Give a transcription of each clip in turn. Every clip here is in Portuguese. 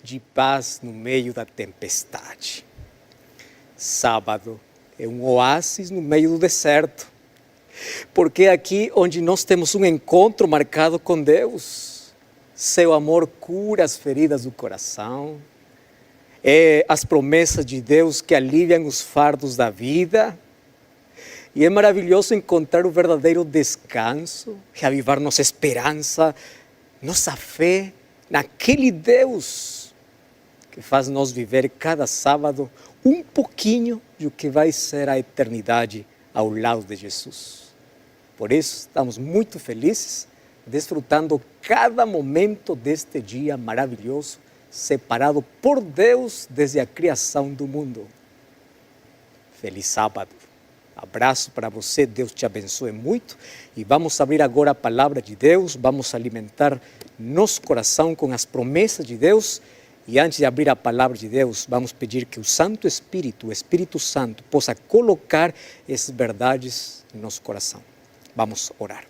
de paz no meio da tempestade. Sábado é um oásis no meio do deserto, porque é aqui onde nós temos um encontro marcado com Deus. Seu amor cura as feridas do coração, as promessas de Deus que aliviam os fardos da vida. E é maravilhoso encontrar o verdadeiro descanso, reavivar nossa esperança, nossa fé naquele Deus que faz nós viver cada sábado um pouquinho do que vai ser a eternidade ao lado de Jesus. Por isso, estamos muito felizes, desfrutando cada momento deste dia maravilhoso, separado por Deus desde a criação do mundo. Feliz sábado. Abraço para você, Deus te abençoe muito. E vamos abrir agora a palavra de Deus, vamos alimentar nosso coração com as promessas de Deus. E antes de abrir a palavra de Deus, vamos pedir que o Santo Espírito, o Espírito Santo, possa colocar essas verdades em nosso coração. Vamos orar.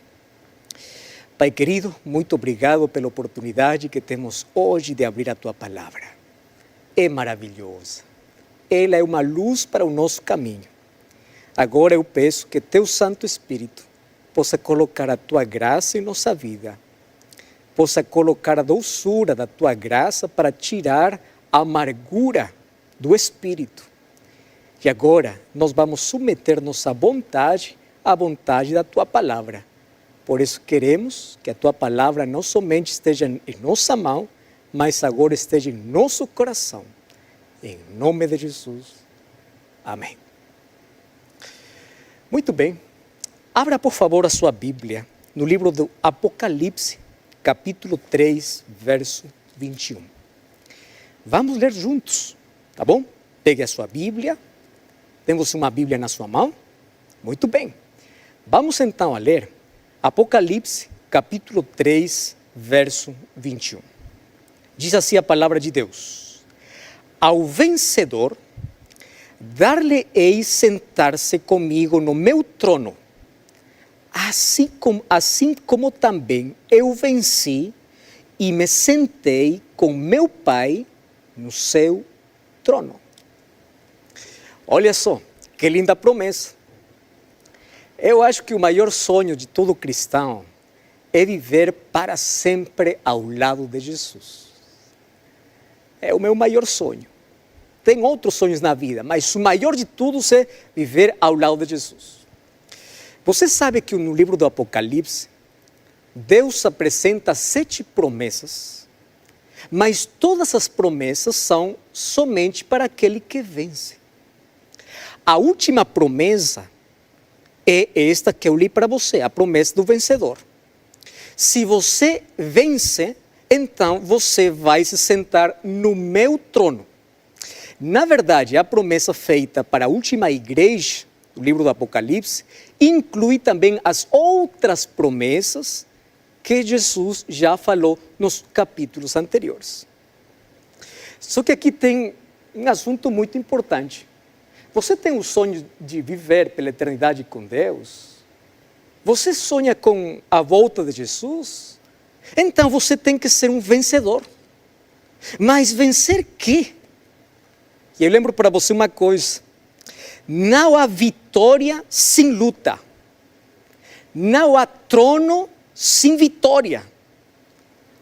Pai querido, muito obrigado pela oportunidade que temos hoje de abrir a Tua palavra. É maravilhosa. Ela é uma luz para o nosso caminho. Agora eu peço que Teu Santo Espírito possa colocar a Tua graça em nossa vida, possa colocar a doçura da Tua graça para tirar a amargura do Espírito. E agora nós vamos submeter nossa vontade à vontade da Tua palavra. Por isso queremos que a Tua palavra não somente esteja em nossa mão, mas agora esteja em nosso coração. Em nome de Jesus. Amém. Muito bem. Abra por favor a sua Bíblia no livro do Apocalipse, capítulo 3, verso 21. Vamos ler juntos, tá bom? Pegue a sua Bíblia. Tem você uma Bíblia na sua mão? Muito bem. Vamos então a ler Apocalipse, capítulo 3, verso 21. Diz assim a palavra de Deus: ao vencedor, dar-lhe-ei sentar-se comigo no meu trono, assim como também eu venci e me sentei com meu Pai no seu trono. Olha só, que linda promessa. Eu acho que o maior sonho de todo cristão é viver para sempre ao lado de Jesus. É o meu maior sonho. Tem outros sonhos na vida, mas o maior de todos é viver ao lado de Jesus. Você sabe que no livro do Apocalipse, Deus apresenta 7 promessas, mas todas as promessas são somente para aquele que vence. A última promessa é esta que eu li para você, a promessa do vencedor. Se você vence, então você vai se sentar no meu trono. Na verdade, a promessa feita para a última igreja, do livro do Apocalipse, inclui também as outras promessas que Jesus já falou nos capítulos anteriores. Só que aqui tem um assunto muito importante. Você tem o sonho de viver pela eternidade com Deus? Você sonha com a volta de Jesus? Então você tem que ser um vencedor. Mas vencer quê? E eu lembro para você uma coisa: não há vitória sem luta. Não há trono sem vitória.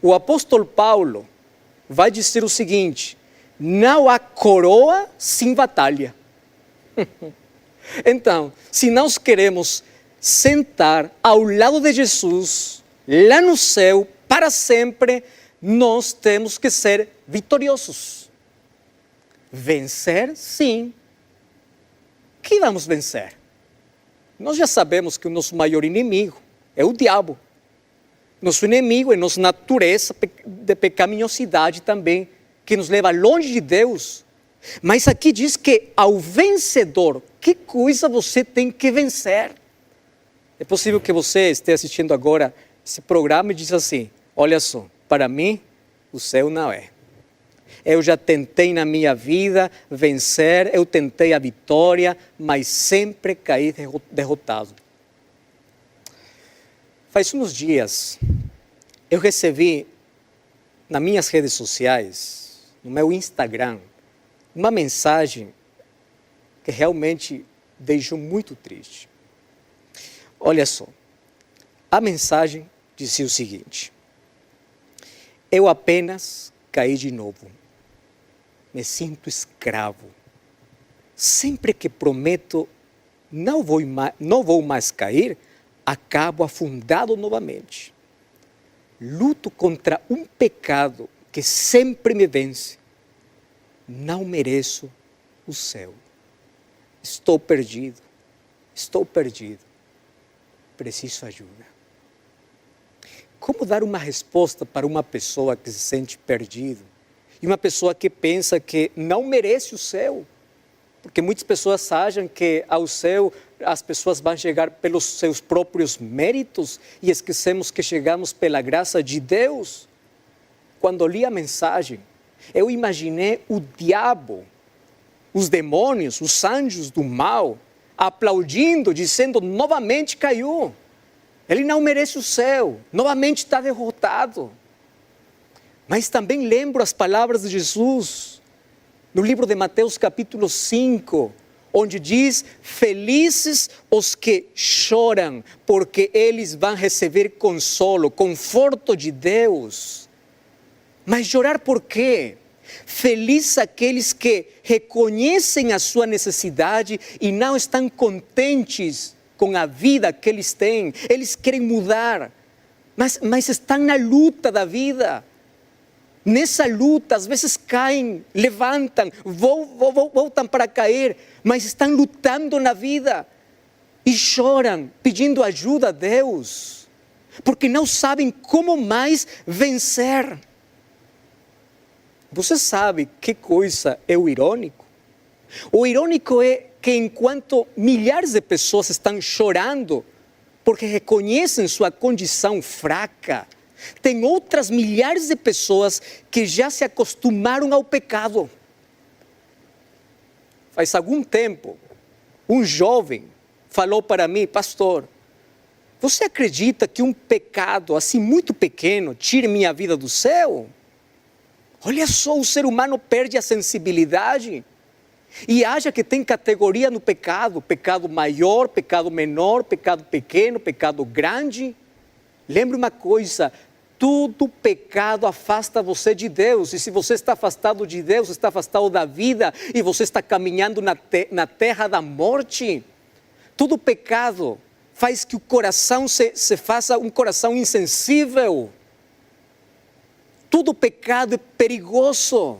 O apóstolo Paulo vai dizer o seguinte: não há coroa sem batalha. Então, se nós queremos sentar ao lado de Jesus, lá no céu, para sempre, nós temos que ser vitoriosos. Vencer, sim. Que vamos vencer? Nós já sabemos que o nosso maior inimigo é o diabo. Nosso inimigo é nossa natureza de pecaminosidade também, que nos leva longe de Deus. Mas aqui diz que ao vencedor, que coisa você tem que vencer? É possível que você esteja assistindo agora esse programa e diz assim: olha só, para mim o céu não é. Eu já tentei na minha vida vencer, eu tentei a vitória, mas sempre caí derrotado. Faz uns dias, eu recebi nas minhas redes sociais no meu Instagram uma mensagem que realmente deixou muito triste. Olha só, a mensagem dizia o seguinte: eu apenas caí de novo, me sinto escravo. Sempre que prometo não vou mais cair, acabo afundado novamente. Luto contra um pecado que sempre me vence. Não mereço o céu. Estou perdido. Preciso ajuda. Como dar uma resposta para uma pessoa que se sente perdido e uma pessoa que pensa que não merece o céu? Porque muitas pessoas acham que ao céu as pessoas vão chegar pelos seus próprios méritos e esquecemos que chegamos pela graça de Deus. Quando li a mensagem, eu imaginei o diabo, os demônios, os anjos do mal, aplaudindo, dizendo: novamente caiu. Ele não merece o céu, novamente está derrotado. Mas também lembro as palavras de Jesus, no livro de Mateus capítulo 5, onde diz: felizes os que choram, porque eles vão receber consolo, conforto de Deus. Mas chorar por quê? Felizes aqueles que reconhecem a sua necessidade e não estão contentes com a vida que eles têm. Eles querem mudar, mas estão na luta da vida. Nessa luta, às vezes caem, levantam, voltam para cair, mas estão lutando na vida e choram, pedindo ajuda a Deus, porque não sabem como mais vencer. Você sabe que coisa é o irônico? O irônico é que enquanto milhares de pessoas estão chorando porque reconhecem sua condição fraca, tem outras milhares de pessoas que já se acostumaram ao pecado. Faz algum tempo, um jovem falou para mim: pastor, você acredita que um pecado assim muito pequeno tire minha vida do céu? Olha só, o ser humano perde a sensibilidade e acha que tem categoria no pecado: pecado maior, pecado menor, pecado pequeno, pecado grande. Lembre uma coisa: todo pecado afasta você de Deus, e se você está afastado de Deus, está afastado da vida, e você está caminhando na terra da morte. Todo pecado faz que o coração se faça um coração insensível. Todo pecado é perigoso.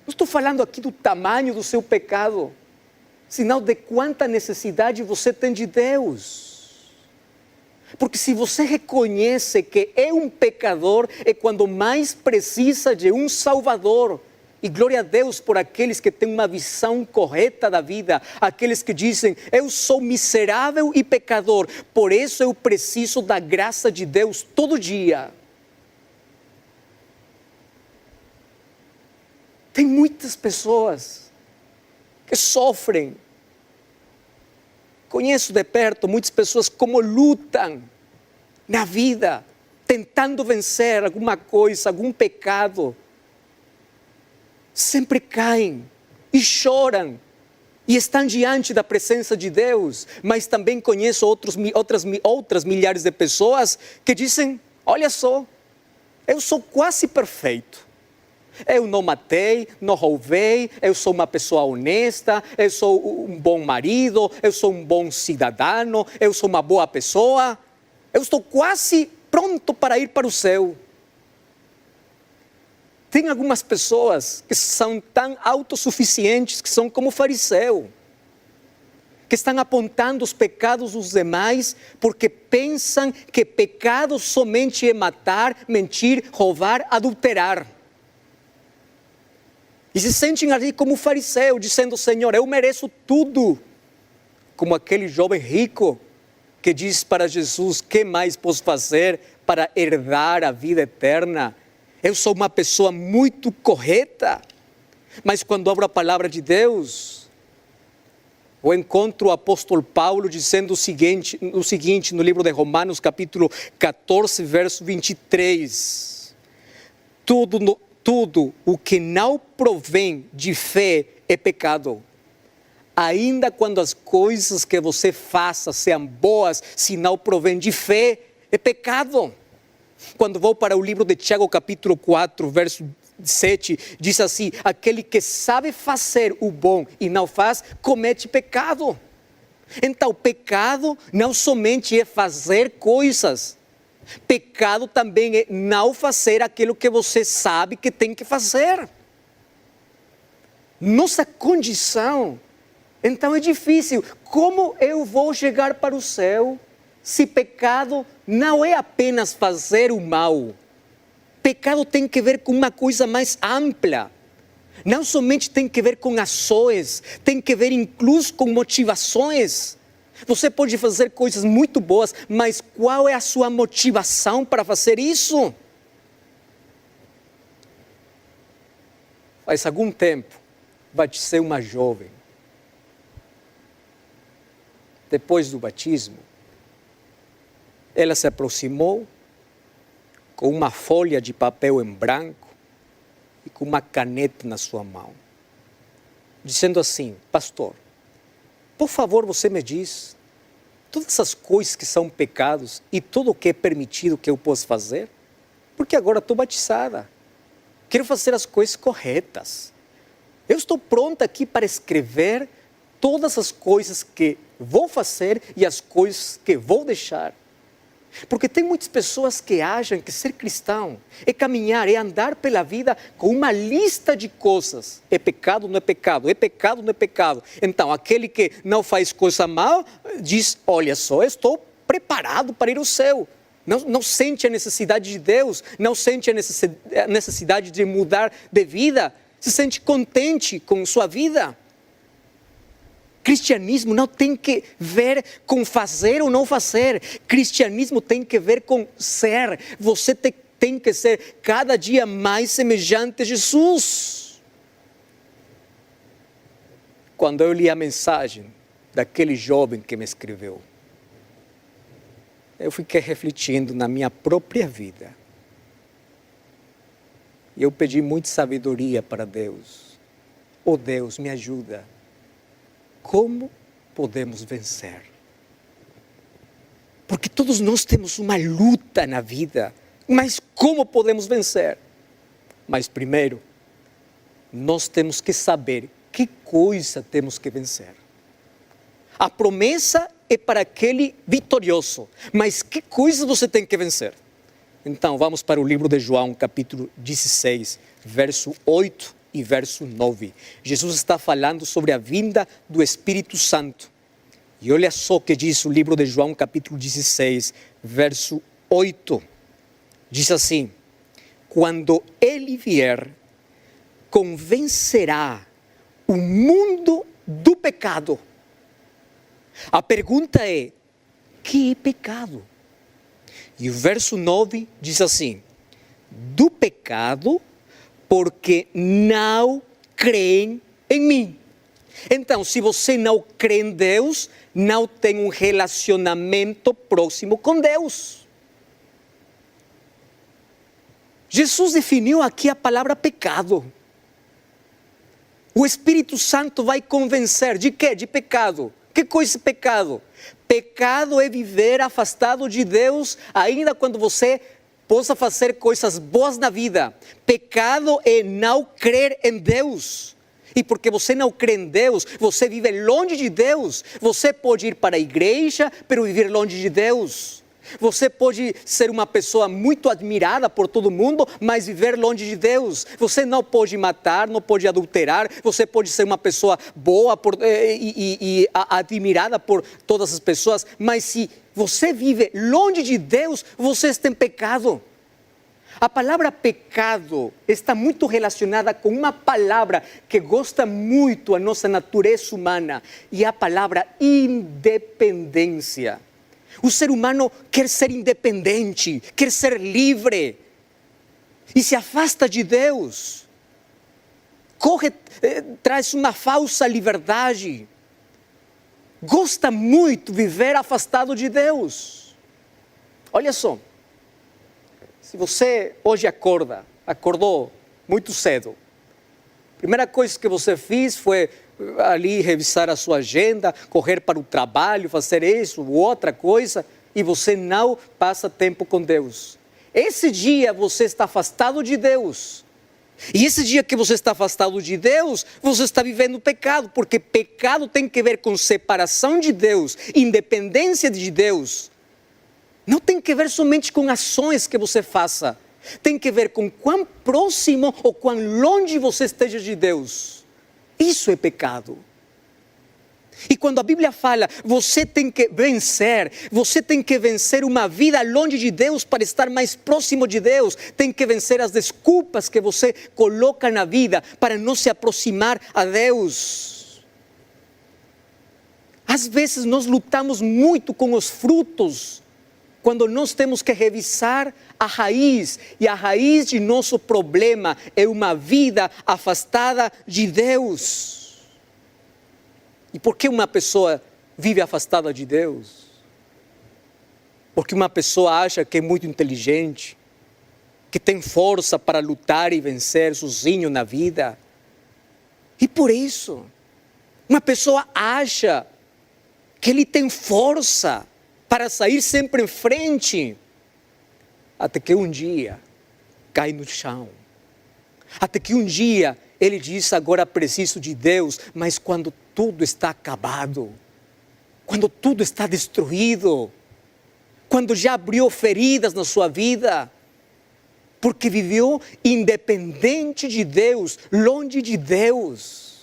Não estou falando aqui do tamanho do seu pecado, senão de quanta necessidade você tem de Deus. Porque se você reconhece que é um pecador, é quando mais precisa de um Salvador. E glória a Deus por aqueles que têm uma visão correta da vida, aqueles que dizem: eu sou miserável e pecador, por isso eu preciso da graça de Deus todo dia. Tem muitas pessoas que sofrem. Conheço de perto muitas pessoas como lutam na vida, tentando vencer alguma coisa, algum pecado. Sempre caem e choram e estão diante da presença de Deus. Mas também conheço outras milhares de pessoas que dizem: olha só, eu sou quase perfeito. Eu não matei, não roubei, eu sou uma pessoa honesta, eu sou um bom marido, eu sou um bom cidadão, eu sou uma boa pessoa. Eu estou quase pronto para ir para o céu. Tem algumas pessoas que são tão autossuficientes que são como fariseu, que estão apontando os pecados dos demais porque pensam que pecado somente é matar, mentir, roubar, adulterar. E se sentem ali como fariseu, dizendo: Senhor, eu mereço tudo. Como aquele jovem rico que diz para Jesus: que mais posso fazer para herdar a vida eterna? Eu sou uma pessoa muito correta. Mas quando abro a palavra de Deus, eu encontro o apóstolo Paulo dizendo o seguinte no livro de Romanos capítulo 14, verso 23. tudo o que não provém de fé é pecado. Ainda quando as coisas que você faça sejam boas, se não provém de fé, é pecado. Quando vou para o livro de Tiago, capítulo 4, verso 7, diz assim: aquele que sabe fazer o bom e não faz, comete pecado. Então, pecado não somente é fazer coisas, pecado também é não fazer aquilo que você sabe que tem que fazer. Nossa condição, então, é difícil. Como eu vou chegar para o céu se pecado não é apenas fazer o mal? Pecado tem que ver com uma coisa mais ampla. Não somente tem que ver com ações, tem que ver incluso com motivações. Você pode fazer coisas muito boas, mas qual é a sua motivação para fazer isso? Faz algum tempo, batizei uma jovem. Depois do batismo, ela se aproximou com uma folha de papel em branco e com uma caneta na sua mão, dizendo assim: pastor, por favor, você me diz todas essas coisas que são pecados e tudo o que é permitido que eu posso fazer, porque agora estou batizada, quero fazer as coisas corretas. Eu estou pronta aqui para escrever todas as coisas que vou fazer e as coisas que vou deixar. Porque tem muitas pessoas que acham que ser cristão é caminhar, é andar pela vida com uma lista de coisas. É pecado, não é pecado, é pecado, não é pecado. Então, aquele que não faz coisa mal, diz: olha só, estou preparado para ir ao céu. Não sente a necessidade de Deus, não sente a necessidade de mudar de vida, se sente contente com sua vida. Cristianismo não tem que ver com fazer ou não fazer. Cristianismo tem que ver com ser. Você tem que ser cada dia mais semelhante a Jesus. Quando eu li a mensagem daquele jovem que me escreveu, eu fiquei refletindo na minha própria vida. E eu pedi muita sabedoria para Deus. Oh Deus, me ajuda. Como podemos vencer? Porque todos nós temos uma luta na vida, mas como podemos vencer? Mas primeiro, nós temos que saber que coisa temos que vencer. A promessa é para aquele vitorioso, mas que coisa você tem que vencer? Então vamos para o livro de João, capítulo 16, verso 8 e verso 9. Jesus está falando sobre a vinda do Espírito Santo. E olha só o que diz o livro de João, capítulo 16, verso 8. Diz assim: quando ele vier, convencerá o mundo do pecado. A pergunta é: que é pecado? E o verso 9 diz assim: do pecado, porque não creem em mim. Então, se você não crê em Deus, não tem um relacionamento próximo com Deus. Jesus definiu aqui a palavra pecado. O Espírito Santo vai convencer de quê? De pecado. Que coisa é pecado? Pecado é viver afastado de Deus, ainda quando você possa fazer coisas boas na vida. Pecado é não crer em Deus. E porque você não crê em Deus, você vive longe de Deus. Você pode ir para a igreja, mas viver longe de Deus. Você pode ser uma pessoa muito admirada por todo mundo, mas viver longe de Deus. Você não pode matar, não pode adulterar. Você pode ser uma pessoa boa e admirada por todas as pessoas, mas se você vive longe de Deus, você está em pecado. A palavra pecado está muito relacionada com uma palavra que gosta muito a nossa natureza humana, e a palavra independência. O ser humano quer ser independente, quer ser livre, e se afasta de Deus. Traz uma falsa liberdade. Gosta muito de viver afastado de Deus. Olha só, se você hoje acordou muito cedo. Primeira coisa que você fez foi ali revisar a sua agenda, correr para o trabalho, fazer isso ou outra coisa, e você não passa tempo com Deus. Esse dia você está afastado de Deus. E esse dia que você está afastado de Deus, você está vivendo pecado, porque pecado tem que ver com separação de Deus, independência de Deus. Não tem que ver somente com ações que você faça. Tem que ver com quão próximo ou quão longe você esteja de Deus. Isso é pecado. E quando a Bíblia fala, você tem que vencer uma vida longe de Deus para estar mais próximo de Deus. Tem que vencer as desculpas que você coloca na vida para não se aproximar a Deus. Às vezes nós lutamos muito com os frutos, quando nós temos que revisar a raiz, e a raiz de nosso problema é uma vida afastada de Deus. E por que uma pessoa vive afastada de Deus? Porque uma pessoa acha que é muito inteligente, que tem força para lutar e vencer sozinho na vida. E por isso, uma pessoa acha que ele tem força para sair sempre em frente, até que um dia cai no chão. Até que um dia ele diz, agora preciso de Deus, mas quando tudo está acabado, quando tudo está destruído, quando já abriu feridas na sua vida, porque viveu independente de Deus, longe de Deus.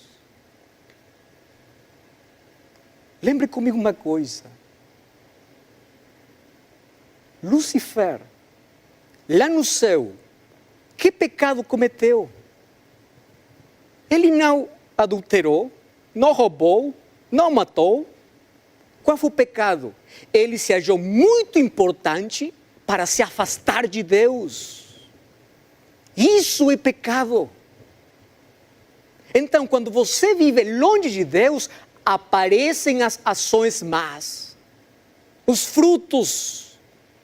Lembre comigo uma coisa. Lúcifer, lá no céu, que pecado cometeu? Ele não adulterou, não roubou, não matou. Qual foi o pecado? Ele se achou muito importante para se afastar de Deus. Isso é pecado. Então, quando você vive longe de Deus, aparecem as ações más, os frutos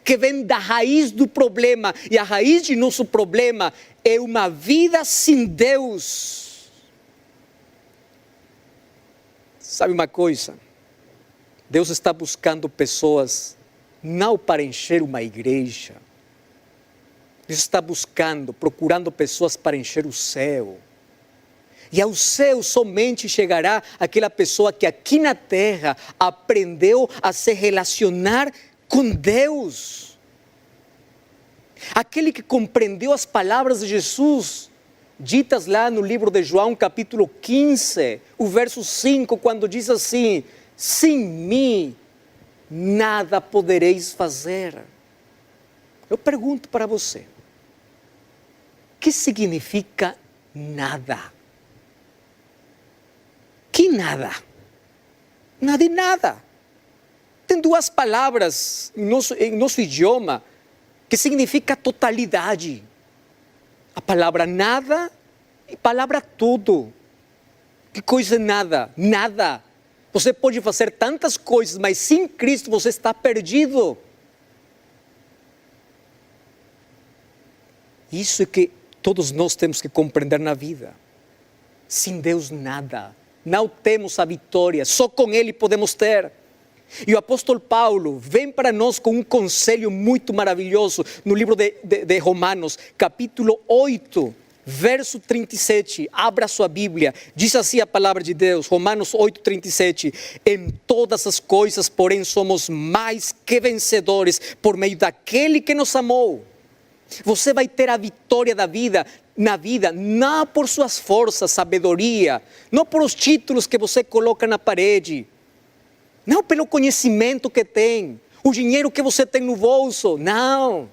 que vêm da raiz do problema. E a raiz de nosso problema é uma vida sem Deus. Sabe uma coisa? Deus está buscando pessoas não para encher uma igreja. Deus está procurando pessoas para encher o céu. E ao céu somente chegará aquela pessoa que aqui na terra aprendeu a se relacionar com Deus. Aquele que compreendeu as palavras de Jesus, ditas lá no livro de João, capítulo 15, o verso 5, quando diz assim: sem mim nada podereis fazer. Eu pergunto para você, o que significa nada? Que nada? Nada e nada. Tem duas palavras em nosso idioma que significa totalidade. A palavra nada e a palavra tudo. Que coisa é nada? Nada. Você pode fazer tantas coisas, mas sem Cristo você está perdido. Isso é que todos nós temos que compreender na vida. Sem Deus nada. Não temos a vitória, só com Ele podemos ter. E o apóstolo Paulo vem para nós com um conselho muito maravilhoso no livro de Romanos, capítulo 8, verso 37. Abra sua Bíblia, diz assim a palavra de Deus, Romanos 8, 37. Em todas as coisas, porém, somos mais que vencedores por meio daquele que nos amou. Você vai ter a vitória na vida, não por suas forças, sabedoria, não por os títulos que você coloca na parede, não pelo conhecimento que tem, o dinheiro que você tem no bolso, não.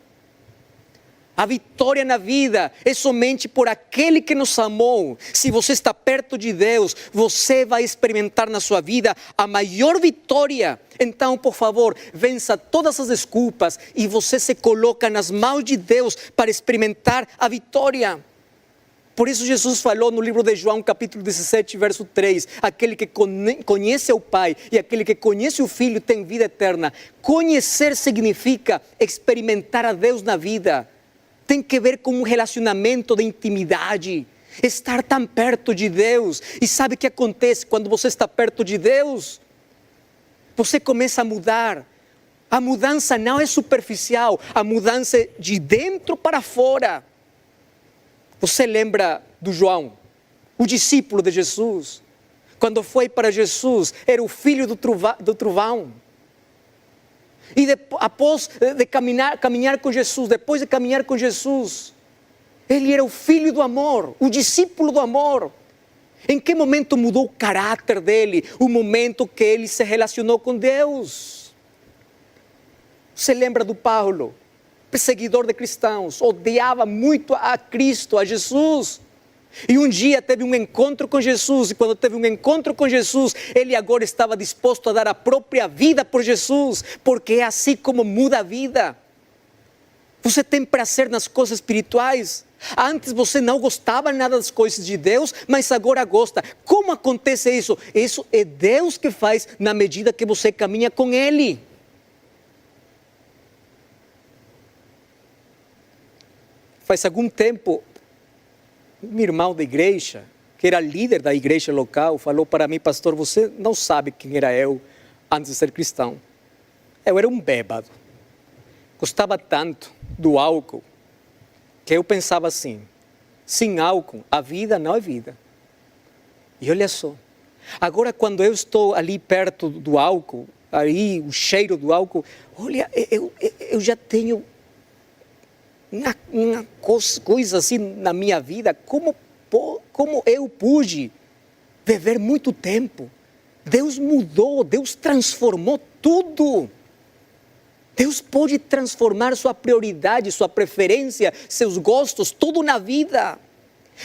A vitória na vida é somente por aquele que nos amou. Se você está perto de Deus, você vai experimentar na sua vida a maior vitória. Então, por favor, vença todas as desculpas e você se coloca nas mãos de Deus para experimentar a vitória. Por isso Jesus falou no livro de João, capítulo 17, verso 3, aquele que conhece o Pai e aquele que conhece o Filho tem vida eterna. Conhecer significa experimentar a Deus na vida. tem que ver com um relacionamento de intimidade. Estar tão perto de Deus. E sabe o que acontece quando você está perto de Deus? Você começa a mudar. A mudança não é superficial, a mudança é de dentro para fora. Você lembra do João, o discípulo de Jesus? Quando foi para Jesus, era o filho do trovão. E após de caminhar com Jesus, depois de caminhar com Jesus, ele era o filho do amor, o discípulo do amor. Em que momento mudou o caráter dele? O momento que ele se relacionou com Deus. Você lembra do Paulo, perseguidor de cristãos, odiava muito a Cristo, a Jesus. E um dia teve um encontro com Jesus, e quando teve um encontro com Jesus, ele agora estava disposto a dar a própria vida por Jesus, porque é assim como muda a vida. Você tem prazer nas coisas espirituais? Antes você não gostava nada das coisas de Deus, mas agora gosta. Como acontece isso? Isso é Deus que faz na medida que você caminha com Ele. Faz algum tempo, um irmão da igreja, que era líder da igreja local, falou para mim: pastor, você não sabe quem era eu antes de ser cristão. Eu era um bêbado. Gostava tanto do álcool, que eu pensava assim: sem álcool, a vida não é vida. E olha só, agora quando eu estou ali perto do álcool, aí o cheiro do álcool, olha, eu já tenho uma coisa assim na minha vida. Como eu pude viver muito tempo? Deus mudou, Deus transformou tudo. Deus pode transformar sua prioridade, sua preferência, seus gostos, tudo na vida.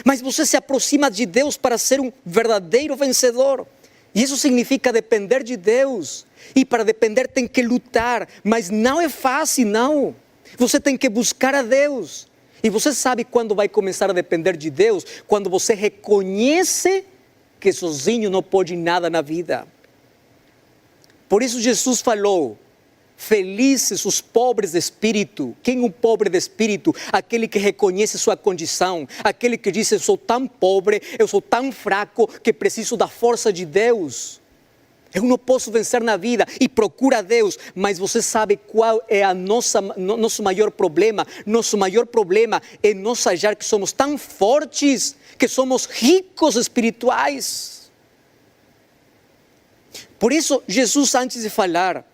Mas você se aproxima de Deus para ser um verdadeiro vencedor. E isso significa depender de Deus. E para depender tem que lutar, mas não é fácil, não. Você tem que buscar a Deus. E você sabe quando vai começar a depender de Deus? Quando você reconhece que sozinho não pode nada na vida. Por isso Jesus falou: felizes os pobres de espírito. Quem é um pobre de espírito? Aquele que reconhece sua condição. Aquele que diz: eu sou tão pobre, eu sou tão fraco que preciso da força de Deus. Eu não posso vencer na vida, e procura Deus. Mas você sabe qual é nosso maior problema? Nosso maior problema é nós achar que somos tão fortes, que somos ricos espirituais. Por isso, Jesus, antes de falar: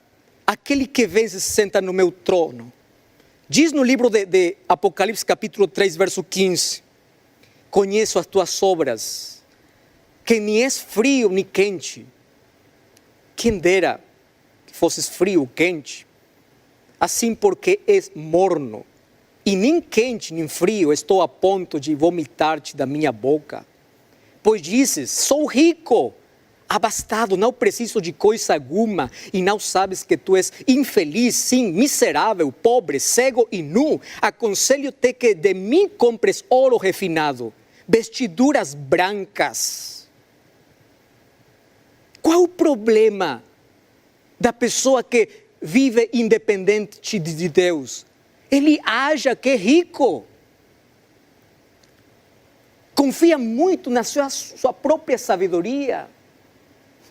aquele que vence se senta no meu trono, diz no livro de Apocalipse capítulo 3, verso 15: conheço as tuas obras, que nem és frio nem quente. Quem dera que fosses frio ou quente, assim porque és morno, e nem quente nem frio estou a ponto de vomitar-te da minha boca. Pois dizes: sou rico, abastado, não preciso de coisa alguma, e não sabes que tu és infeliz, sim, miserável, pobre, cego e nu. Aconselho-te que de mim compres ouro refinado, vestiduras brancas. Qual o problema da pessoa que vive independente de Deus? Ele acha que é rico. Confia muito na sua própria sabedoria,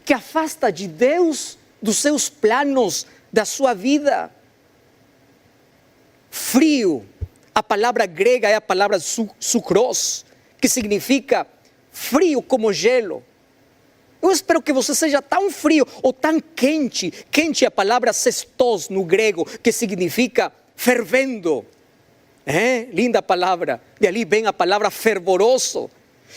que afasta de Deus, dos seus planos, da sua vida. Frio, a palavra grega é a palavra sukros, que significa frio como gelo. Eu espero que você seja tão frio ou tão quente. Quente é a palavra sestos no grego, que significa fervendo. Linda palavra. De ali vem a palavra fervoroso.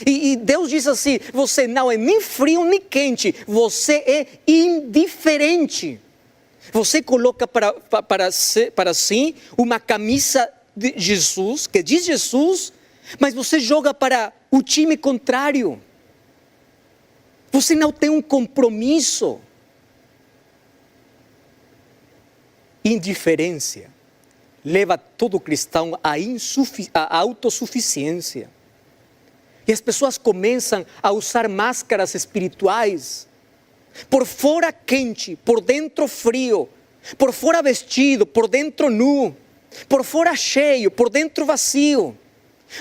E Deus diz assim: você não é nem frio nem quente, você é indiferente. Você coloca para si uma camisa de Jesus, que diz Jesus, mas você joga para o time contrário. Você não tem um compromisso. Indiferença leva todo cristão à autossuficiência. E as pessoas começam a usar máscaras espirituais. Por fora quente, por dentro frio. Por fora vestido, por dentro nu. Por fora cheio, por dentro vazio.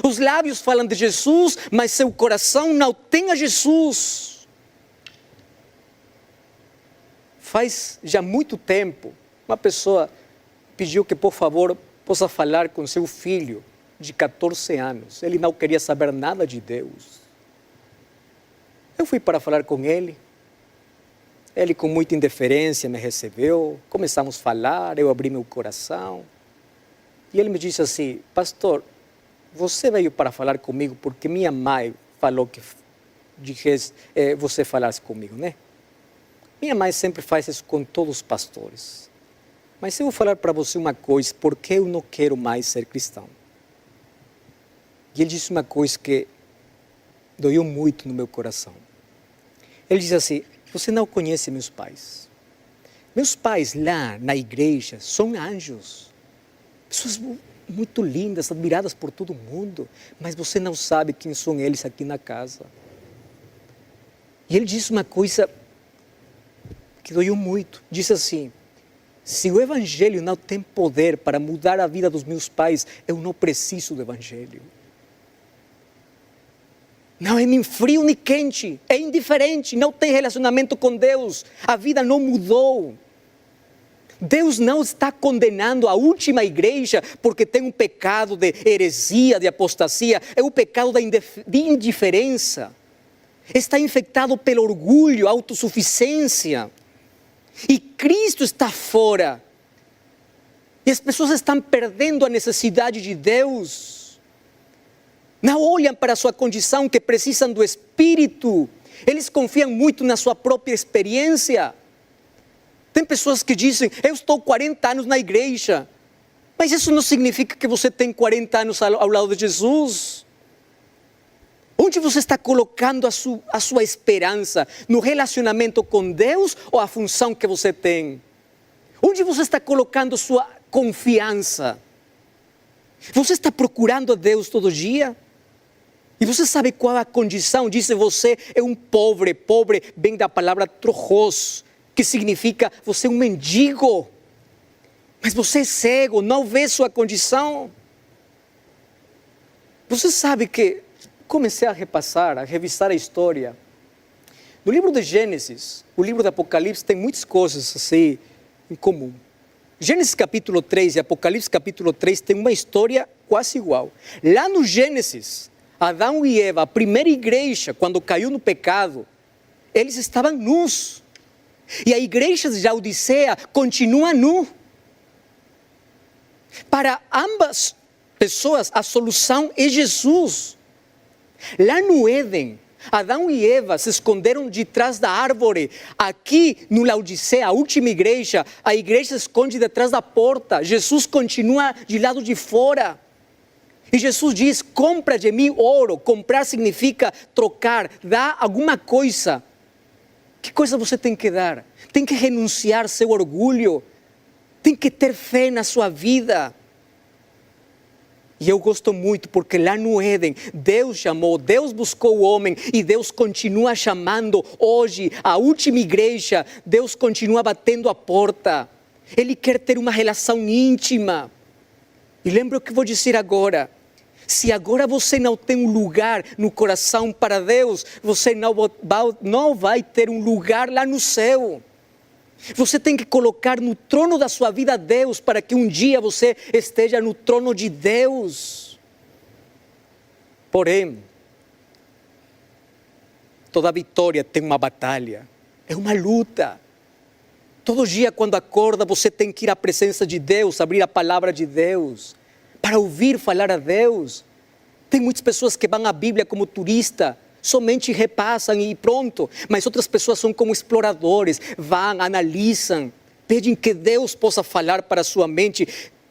Os lábios falam de Jesus, mas seu coração não tem a Jesus. Faz já muito tempo, uma pessoa pediu que, por favor, possa falar com seu filho de 14 anos. Ele não queria saber nada de Deus. Eu fui para falar com ele. Ele, com muita indiferença, me recebeu. Começamos a falar, eu abri meu coração. E ele me disse assim: pastor, você veio para falar comigo porque minha mãe falou que você falasse comigo, né? Minha mãe sempre faz isso com todos os pastores. Mas eu vou falar para você uma coisa, porque eu não quero mais ser cristão. E ele disse uma coisa que doeu muito no meu coração. Ele disse assim: você não conhece meus pais. Meus pais lá na igreja são anjos. Pessoas muito lindas, admiradas por todo mundo. Mas você não sabe quem são eles aqui na casa. E ele disse uma coisa que doeu muito. Disse assim: se o evangelho não tem poder para mudar a vida dos meus pais, eu não preciso do evangelho. Não é nem frio nem quente, é indiferente, não tem relacionamento com Deus, a vida não mudou. Deus não está condenando a última igreja porque tem um pecado de heresia, de apostasia, é o pecado de indiferença. Está infectado pelo orgulho, autossuficiência. E Cristo está fora. E as pessoas estão perdendo a necessidade de Deus. Não olham para a sua condição, que precisam do Espírito. Eles confiam muito na sua própria experiência. Tem pessoas que dizem: eu estou 40 anos na igreja. Mas isso não significa que você tem 40 anos ao lado de Jesus. Onde você está colocando a sua esperança? No relacionamento com Deus ou a função que você tem? Onde você está colocando sua confiança? Você está procurando a Deus todo dia? E você sabe qual é a condição? Disse: você é um pobre. Pobre vem da palavra trojos, que significa você é um mendigo. Mas você é cego, não vê sua condição. Você sabe que comecei a repassar, a revisar a história. No livro de Gênesis, o livro do Apocalipse tem muitas coisas assim em comum. Gênesis capítulo 3 e Apocalipse capítulo 3 tem uma história quase igual. Lá no Gênesis, Adão e Eva, a primeira igreja, quando caiu no pecado, eles estavam nus. E a igreja de Laodiceia continua nu. Para ambas pessoas, a solução é Jesus. Lá no Éden, Adão e Eva se esconderam de trás da árvore. Aqui no Laodiceia, a última igreja, a igreja se esconde de trás da porta. Jesus continua de lado de fora. E Jesus diz: compra de mim ouro. Comprar significa trocar, dar alguma coisa. Que coisa você tem que dar? Tem que renunciar seu orgulho. Tem que ter fé na sua vida. E eu gosto muito porque lá no Éden, Deus chamou, Deus buscou o homem e Deus continua chamando hoje, a última igreja, Deus continua batendo a porta. Ele quer ter uma relação íntima. E lembra o que vou dizer agora. Se agora você não tem um lugar no coração para Deus, você não vai ter um lugar lá no céu. Você tem que colocar no trono da sua vida Deus, para que um dia você esteja no trono de Deus. Porém, toda vitória tem uma batalha, é uma luta. Todo dia quando acorda você tem que ir à presença de Deus, abrir a palavra de Deus, para ouvir falar a Deus. Tem muitas pessoas que vão à Bíblia como turista, somente repassam e pronto. Mas outras pessoas são como exploradores, vão, analisam, pedem que Deus possa falar para a sua mente.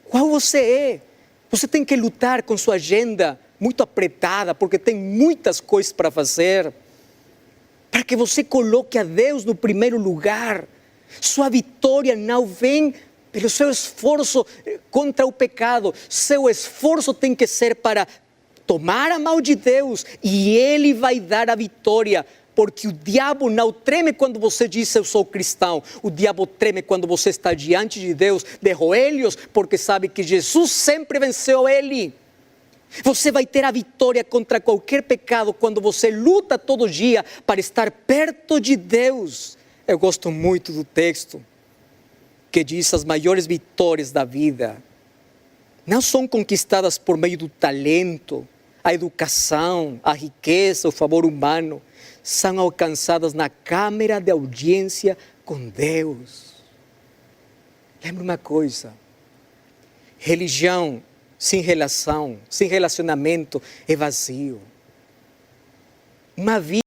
Qual você é? Você tem que lutar com sua agenda muito apertada, porque tem muitas coisas para fazer. Para que você coloque a Deus no primeiro lugar. Sua vitória não vem pelo seu esforço contra o pecado. Seu esforço tem que ser para tomar a mão de Deus e Ele vai dar a vitória Porque o diabo não treme quando você diz eu sou cristão. O diabo treme quando você está diante de Deus de joelhos, porque sabe que Jesus sempre venceu ele. Você vai ter a vitória contra qualquer pecado quando você luta todo dia para estar perto de Deus. Eu gosto muito do texto que diz as maiores vitórias da vida não são conquistadas por meio do talento, a educação, a riqueza, o favor humano. São alcançadas na câmara de audiência com Deus. Lembra uma coisa: religião sem relação, sem relacionamento é vazio. Uma vida